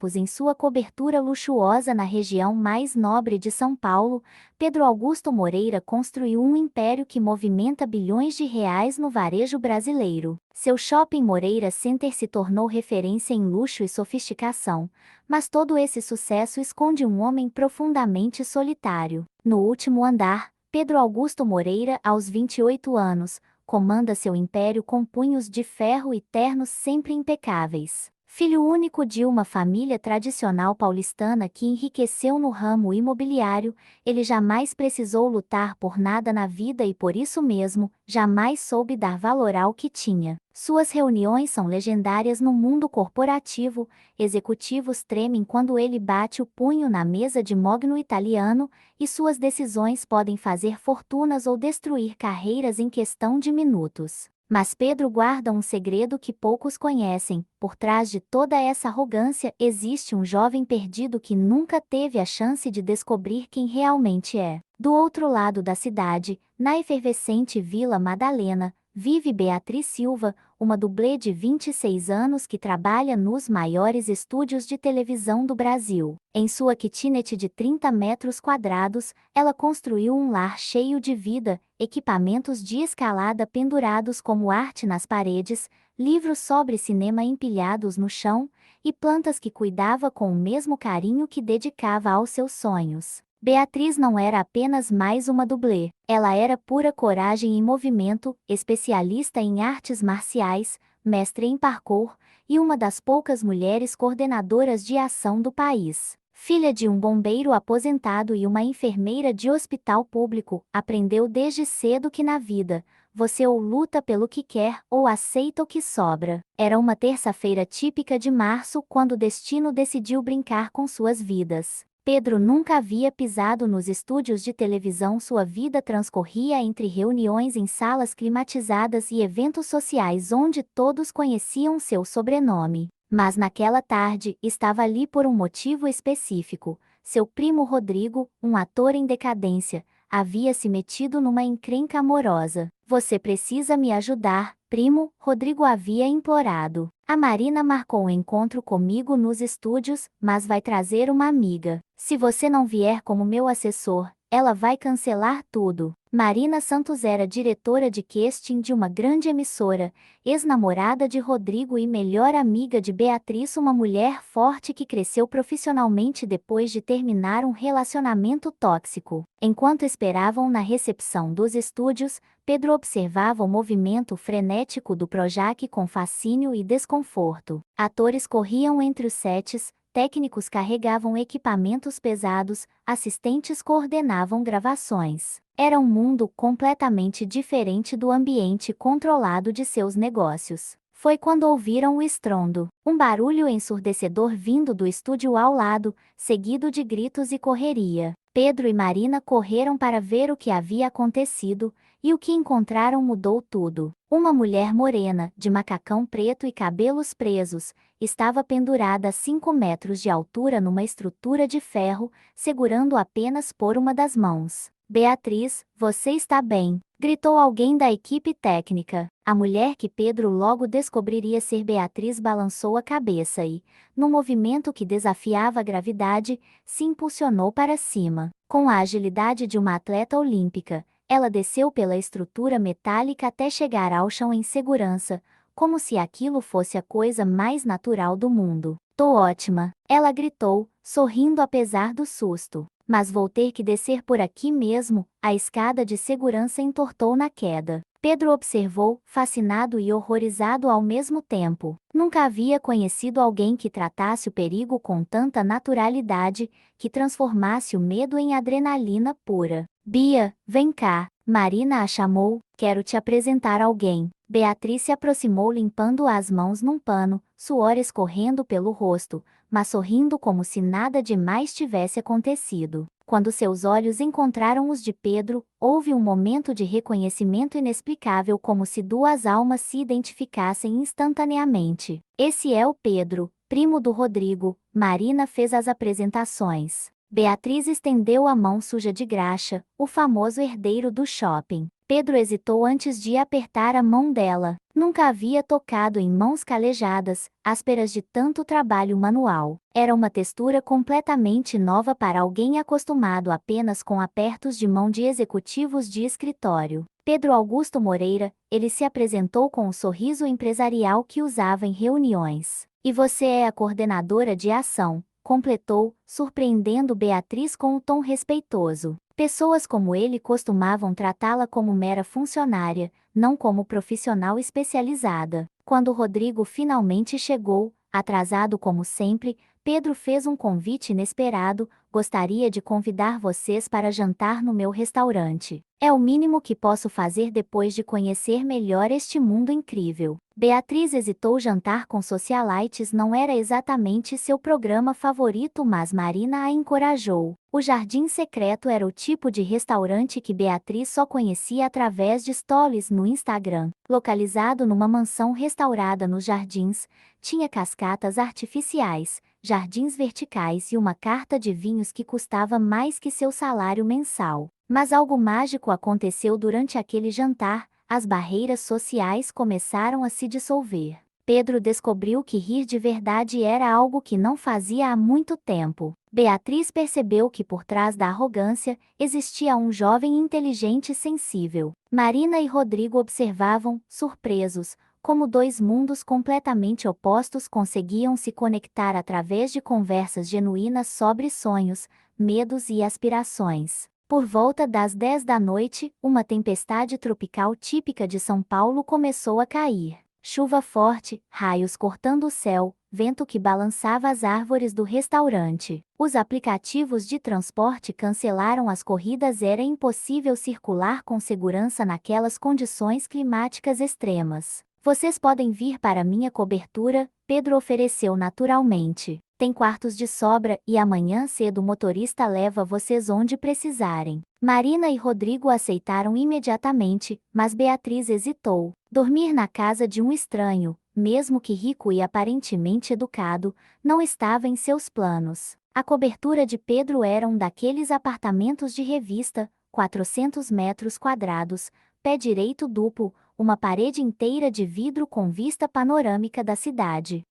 corpos em sua cobertura luxuosa na região mais nobre de São Paulo, Pedro Augusto Moreira construiu um império que movimenta bilhões de reais no varejo brasileiro. Seu shopping Moreira Center se tornou referência em luxo e sofisticação, mas todo esse sucesso esconde um homem profundamente solitário. No último andar, Pedro Augusto Moreira, aos 28 anos, comanda seu império com punhos de ferro e ternos sempre impecáveis. Filho único de uma família tradicional paulistana que enriqueceu no ramo imobiliário, ele jamais precisou lutar por nada na vida e por isso mesmo, jamais soube dar valor ao que tinha. Suas reuniões são legendárias no mundo corporativo, executivos tremem quando ele bate o punho na mesa de mogno italiano, e suas decisões podem fazer fortunas ou destruir carreiras em questão de minutos. Mas Pedro guarda um segredo que poucos conhecem: por trás de toda essa arrogância existe um jovem perdido que nunca teve a chance de descobrir quem realmente é. Do outro lado da cidade, na efervescente Vila Madalena, vive Beatriz Silva, uma dublê de 26 anos que trabalha nos maiores estúdios de televisão do Brasil. Em sua kitnet de 30 metros quadrados, ela construiu um lar cheio de vida, equipamentos de escalada pendurados como arte nas paredes, livros sobre cinema empilhados no chão, e plantas que cuidava com o mesmo carinho que dedicava aos seus sonhos. Beatriz não era apenas mais uma dublê, ela era pura coragem em movimento, especialista em artes marciais, mestre em parkour, e uma das poucas mulheres coordenadoras de ação do país. Filha de um bombeiro aposentado e uma enfermeira de hospital público, aprendeu desde cedo que na vida, você ou luta pelo que quer ou aceita o que sobra. Era uma terça-feira típica de março quando o destino decidiu brincar com suas vidas. Pedro nunca havia pisado nos estúdios de televisão. Sua vida transcorria entre reuniões em salas climatizadas e eventos sociais onde todos conheciam seu sobrenome. Mas naquela tarde, estava ali por um motivo específico. Seu primo Rodrigo, um ator em decadência, havia se metido numa encrenca amorosa. Você precisa me ajudar, primo, Rodrigo havia implorado. A Marina marcou um encontro comigo nos estúdios, mas vai trazer uma amiga. Se você não vier como meu assessor, ela vai cancelar tudo. Marina Santos era diretora de casting de uma grande emissora, ex-namorada de Rodrigo e melhor amiga de Beatriz, uma mulher forte que cresceu profissionalmente depois de terminar um relacionamento tóxico. Enquanto esperavam na recepção dos estúdios, Pedro observava o movimento frenético do Projac com fascínio e desconforto. Atores corriam entre os sets, técnicos carregavam equipamentos pesados, assistentes coordenavam gravações. Era um mundo completamente diferente do ambiente controlado de seus negócios. Foi quando ouviram o estrondo, um barulho ensurdecedor vindo do estúdio ao lado, seguido de gritos e correria. Pedro e Marina correram para ver o que havia acontecido, e o que encontraram mudou tudo. Uma mulher morena, de macacão preto e cabelos presos, estava pendurada a 5 metros de altura numa estrutura de ferro, segurando apenas por uma das mãos. Beatriz, você está bem? Gritou alguém da equipe técnica. A mulher que Pedro logo descobriria ser Beatriz balançou a cabeça e, num movimento que desafiava a gravidade, se impulsionou para cima. Com a agilidade de uma atleta olímpica, ela desceu pela estrutura metálica até chegar ao chão em segurança, como se aquilo fosse a coisa mais natural do mundo. Tô ótima, ela gritou, sorrindo apesar do susto. Mas vou ter que descer por aqui mesmo. A escada de segurança entortou na queda. Pedro observou, fascinado e horrorizado ao mesmo tempo. Nunca havia conhecido alguém que tratasse o perigo com tanta naturalidade, que transformasse o medo em adrenalina pura. Bia, vem cá. Marina a chamou, quero te apresentar alguém. Beatriz se aproximou limpando as mãos num pano, suor escorrendo pelo rosto, mas sorrindo como se nada demais tivesse acontecido. Quando seus olhos encontraram os de Pedro, houve um momento de reconhecimento inexplicável, como se duas almas se identificassem instantaneamente. Esse é o Pedro, primo do Rodrigo. Marina fez as apresentações. Beatriz estendeu a mão suja de graxa, o famoso herdeiro do shopping. Pedro hesitou antes de apertar a mão dela. Nunca havia tocado em mãos calejadas, ásperas de tanto trabalho manual. Era uma textura completamente nova para alguém acostumado apenas com apertos de mão de executivos de escritório. Pedro Augusto Moreira, ele se apresentou com o sorriso empresarial que usava em reuniões. E você é a coordenadora de ação, completou, surpreendendo Beatriz com um tom respeitoso. Pessoas como ele costumavam tratá-la como mera funcionária, não como profissional especializada. Quando Rodrigo finalmente chegou, atrasado como sempre, Pedro fez um convite inesperado: gostaria de convidar vocês para jantar no meu restaurante. É o mínimo que posso fazer depois de conhecer melhor este mundo incrível. Beatriz hesitou. Jantar com socialites não era exatamente seu programa favorito, mas Marina a encorajou. O Jardim Secreto era o tipo de restaurante que Beatriz só conhecia através de stories no Instagram. Localizado numa mansão restaurada nos jardins, tinha cascatas artificiais, jardins verticais e uma carta de vinhos que custava mais que seu salário mensal. Mas algo mágico aconteceu durante aquele jantar: as barreiras sociais começaram a se dissolver. Pedro descobriu que rir de verdade era algo que não fazia há muito tempo. Beatriz percebeu que por trás da arrogância existia um jovem inteligente e sensível. Marina e Rodrigo observavam, surpresos, como dois mundos completamente opostos conseguiam se conectar através de conversas genuínas sobre sonhos, medos e aspirações. Por volta das 10 da noite, uma tempestade tropical típica de São Paulo começou a cair. Chuva forte, raios cortando o céu, vento que balançava as árvores do restaurante. Os aplicativos de transporte cancelaram as corridas. Era impossível circular com segurança naquelas condições climáticas extremas. Vocês podem vir para minha cobertura, Pedro ofereceu naturalmente. Tem quartos de sobra e amanhã cedo o motorista leva vocês onde precisarem. Marina e Rodrigo aceitaram imediatamente, mas Beatriz hesitou. Dormir na casa de um estranho, mesmo que rico e aparentemente educado, não estava em seus planos. A cobertura de Pedro era um daqueles apartamentos de revista, 400 metros quadrados, pé direito duplo, uma parede inteira de vidro com vista panorâmica da cidade.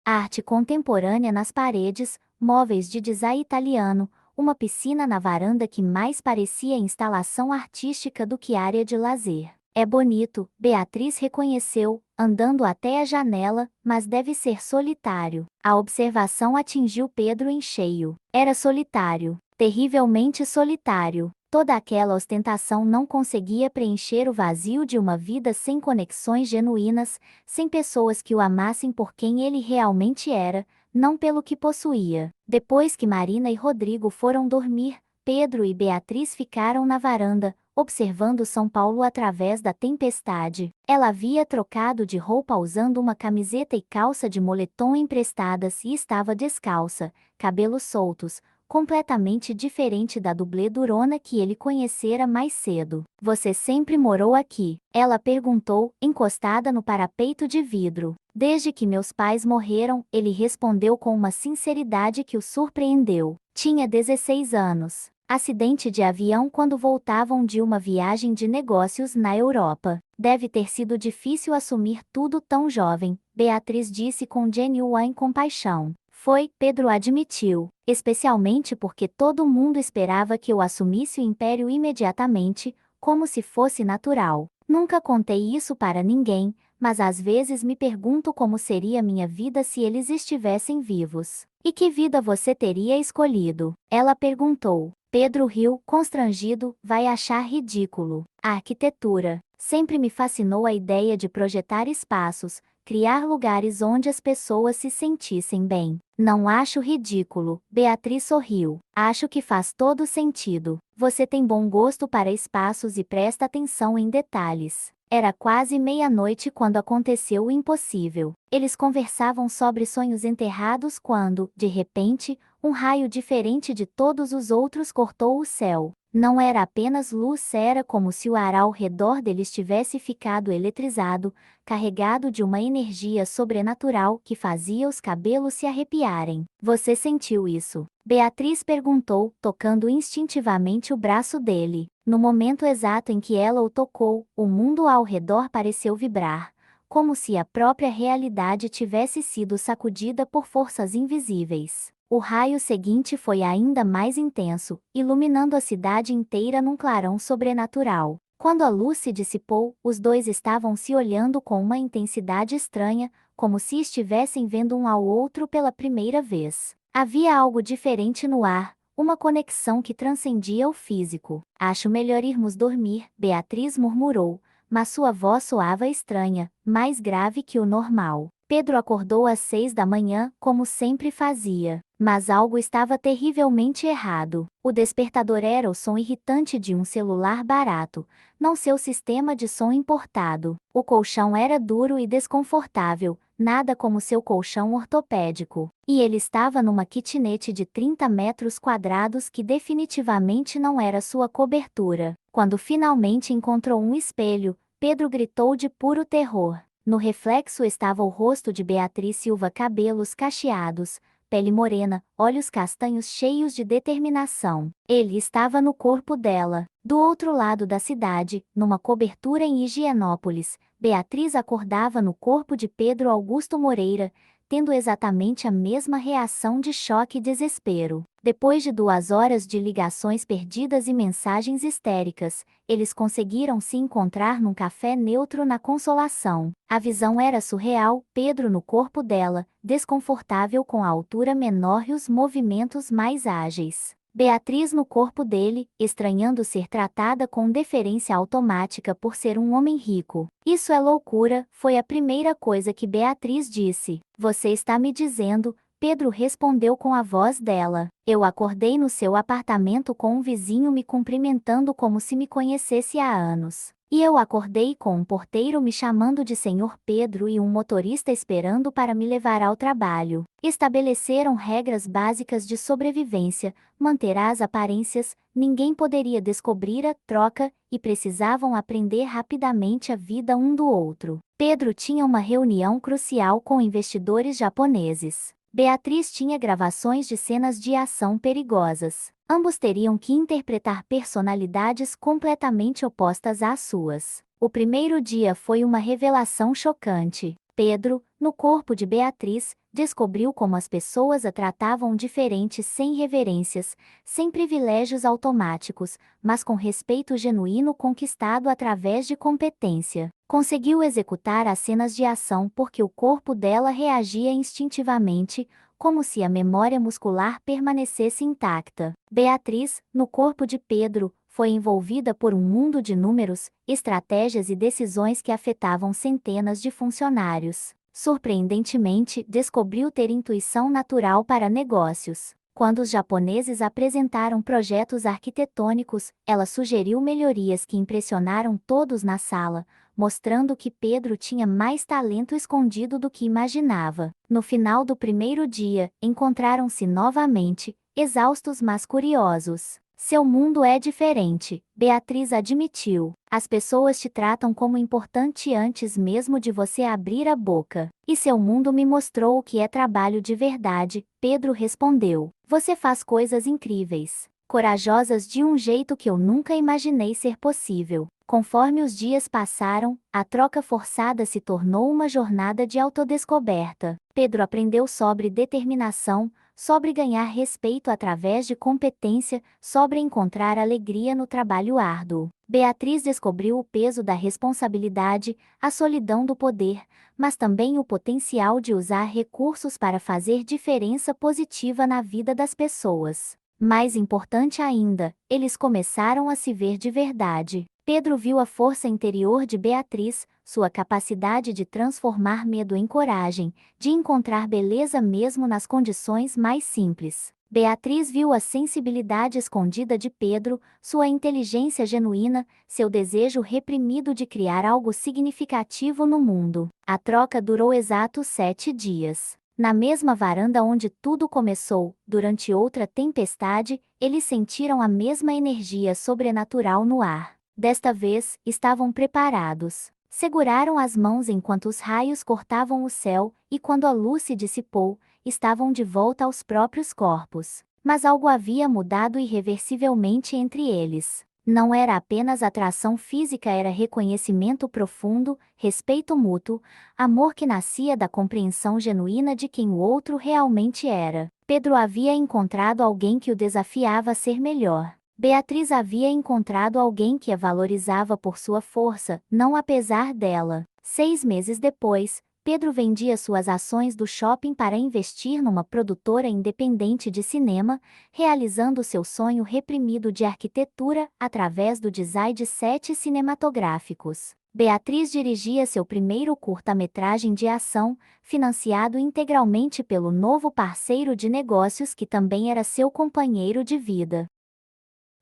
Arte contemporânea nas paredes, móveis de design italiano, uma piscina na varanda que mais parecia instalação artística do que área de lazer. É bonito, Beatriz reconheceu, andando até a janela, mas deve ser solitário. A observação atingiu Pedro em cheio. Era solitário, terrivelmente solitário. Toda aquela ostentação não conseguia preencher o vazio de uma vida sem conexões genuínas, sem pessoas que o amassem por quem ele realmente era, não pelo que possuía. Depois que Marina e Rodrigo foram dormir, Pedro e Beatriz ficaram na varanda, observando São Paulo através da tempestade. Ela havia trocado de roupa usando uma camiseta e calça de moletom emprestadas e estava descalça, cabelos soltos, completamente diferente da dublê durona que ele conhecera mais cedo. Você sempre morou aqui? Ela perguntou, encostada no parapeito de vidro. Desde que meus pais morreram, ele respondeu com uma sinceridade que o surpreendeu. Tinha 16 anos. Acidente de avião quando voltavam de uma viagem de negócios na Europa. Deve ter sido difícil assumir tudo tão jovem, Beatriz disse com genuína compaixão. Foi, Pedro admitiu, especialmente porque todo mundo esperava que eu assumisse o império imediatamente, como se fosse natural. Nunca contei isso para ninguém, mas às vezes me pergunto como seria minha vida se eles estivessem vivos. E que vida você teria escolhido? Ela perguntou. Pedro riu, constrangido, vai achar ridículo. A arquitetura. Sempre me fascinou a ideia de projetar espaços, criar lugares onde as pessoas se sentissem bem. Não acho ridículo, Beatriz sorriu. Acho que faz todo sentido. Você tem bom gosto para espaços e presta atenção em detalhes. Era quase meia-noite quando aconteceu o impossível. Eles conversavam sobre sonhos enterrados quando, de repente, Um raio diferente de todos os outros cortou o céu. Não era apenas luz, era como se o ar ao redor dele tivesse ficado eletrizado, carregado de uma energia sobrenatural que fazia os cabelos se arrepiarem. Você sentiu isso? Beatriz perguntou, tocando instintivamente o braço dele. No momento exato em que ela o tocou, o mundo ao redor pareceu vibrar, como se a própria realidade tivesse sido sacudida por forças invisíveis. O raio seguinte foi ainda mais intenso, iluminando a cidade inteira num clarão sobrenatural. Quando a luz se dissipou, os dois estavam se olhando com uma intensidade estranha, como se estivessem vendo um ao outro pela primeira vez. Havia algo diferente no ar, uma conexão que transcendia o físico. Acho melhor irmos dormir, Beatriz murmurou, mas sua voz soava estranha, mais grave que o normal. Pedro acordou às 6 da manhã, como sempre fazia. Mas algo estava terrivelmente errado. O despertador era o som irritante de um celular barato, não seu sistema de som importado. O colchão era duro e desconfortável, nada como seu colchão ortopédico. E ele estava numa kitnet de 30 metros quadrados que definitivamente não era sua cobertura. Quando finalmente encontrou um espelho, Pedro gritou de puro terror. No reflexo estava o rosto de Beatriz Silva, cabelos cacheados, pele morena, olhos castanhos cheios de determinação. Ele estava no corpo dela. Do outro lado da cidade, numa cobertura em Higienópolis, Beatriz acordava no corpo de Pedro Augusto Moreira, tendo exatamente a mesma reação de choque e desespero. Depois de 2 horas de ligações perdidas e mensagens histéricas, eles conseguiram se encontrar num café neutro na Consolação. A visão era surreal, Pedro no corpo dela, desconfortável com a altura menor e os movimentos mais ágeis. Beatriz no corpo dele, estranhando ser tratada com deferência automática por ser um homem rico. Isso é loucura, foi a primeira coisa que Beatriz disse. Você está me dizendo? Pedro respondeu com a voz dela. Eu acordei no seu apartamento com um vizinho me cumprimentando como se me conhecesse há anos. E eu acordei com um porteiro me chamando de Senhor Pedro e um motorista esperando para me levar ao trabalho. Estabeleceram regras básicas de sobrevivência, manter as aparências, ninguém poderia descobrir a troca, e precisavam aprender rapidamente a vida um do outro. Pedro tinha uma reunião crucial com investidores japoneses. Beatriz tinha gravações de cenas de ação perigosas. Ambos teriam que interpretar personalidades completamente opostas às suas. O primeiro dia foi uma revelação chocante. Pedro, no corpo de Beatriz, descobriu como as pessoas a tratavam diferente, sem reverências, sem privilégios automáticos, mas com respeito genuíno conquistado através de competência. Conseguiu executar as cenas de ação porque o corpo dela reagia instintivamente, como se a memória muscular permanecesse intacta. Beatriz, no corpo de Pedro, foi envolvida por um mundo de números, estratégias e decisões que afetavam centenas de funcionários. Surpreendentemente, descobriu ter intuição natural para negócios. Quando os japoneses apresentaram projetos arquitetônicos, ela sugeriu melhorias que impressionaram todos na sala, mostrando que Pedro tinha mais talento escondido do que imaginava. No final do primeiro dia, encontraram-se novamente, exaustos mas curiosos. Seu mundo é diferente, Beatriz admitiu. As pessoas te tratam como importante antes mesmo de você abrir a boca. E seu mundo me mostrou o que é trabalho de verdade, Pedro respondeu. Você faz coisas incríveis, corajosas de um jeito que eu nunca imaginei ser possível. Conforme os dias passaram, a troca forçada se tornou uma jornada de autodescoberta. Pedro aprendeu sobre determinação, sobre ganhar respeito através de competência, sobre encontrar alegria no trabalho árduo. Beatriz descobriu o peso da responsabilidade, a solidão do poder, mas também o potencial de usar recursos para fazer diferença positiva na vida das pessoas. Mais importante ainda, eles começaram a se ver de verdade. Pedro viu a força interior de Beatriz, sua capacidade de transformar medo em coragem, de encontrar beleza mesmo nas condições mais simples. Beatriz viu a sensibilidade escondida de Pedro, sua inteligência genuína, seu desejo reprimido de criar algo significativo no mundo. A troca durou exatos 7 dias. Na mesma varanda onde tudo começou, durante outra tempestade, eles sentiram a mesma energia sobrenatural no ar. Desta vez, estavam preparados. Seguraram as mãos enquanto os raios cortavam o céu, e quando a luz se dissipou, estavam de volta aos próprios corpos. Mas algo havia mudado irreversivelmente entre eles. Não era apenas atração física, era reconhecimento profundo, respeito mútuo, amor que nascia da compreensão genuína de quem o outro realmente era. Pedro havia encontrado alguém que o desafiava a ser melhor. Beatriz havia encontrado alguém que a valorizava por sua força, não apesar dela. 6 meses depois, Pedro vendia suas ações do shopping para investir numa produtora independente de cinema, realizando seu sonho reprimido de arquitetura através do design de sets cinematográficos. Beatriz dirigia seu primeiro curta-metragem de ação, financiado integralmente pelo novo parceiro de negócios que também era seu companheiro de vida.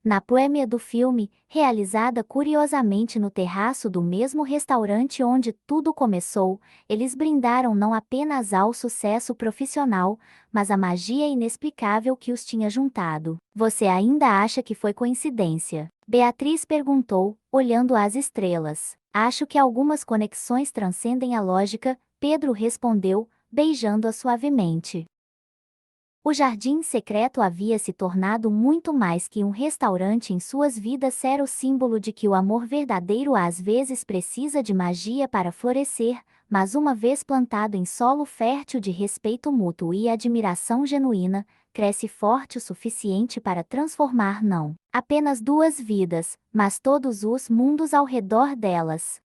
Na premiere do filme, realizada curiosamente no terraço do mesmo restaurante onde tudo começou, eles brindaram não apenas ao sucesso profissional, mas à magia inexplicável que os tinha juntado. Você ainda acha que foi coincidência? Beatriz perguntou, olhando as estrelas. Acho que algumas conexões transcendem a lógica, Pedro respondeu, beijando-a suavemente. O jardim secreto havia se tornado muito mais que um restaurante em suas vidas, era o símbolo de que o amor verdadeiro às vezes precisa de magia para florescer, mas uma vez plantado em solo fértil de respeito mútuo e admiração genuína, cresce forte o suficiente para transformar não apenas duas vidas, mas todos os mundos ao redor delas.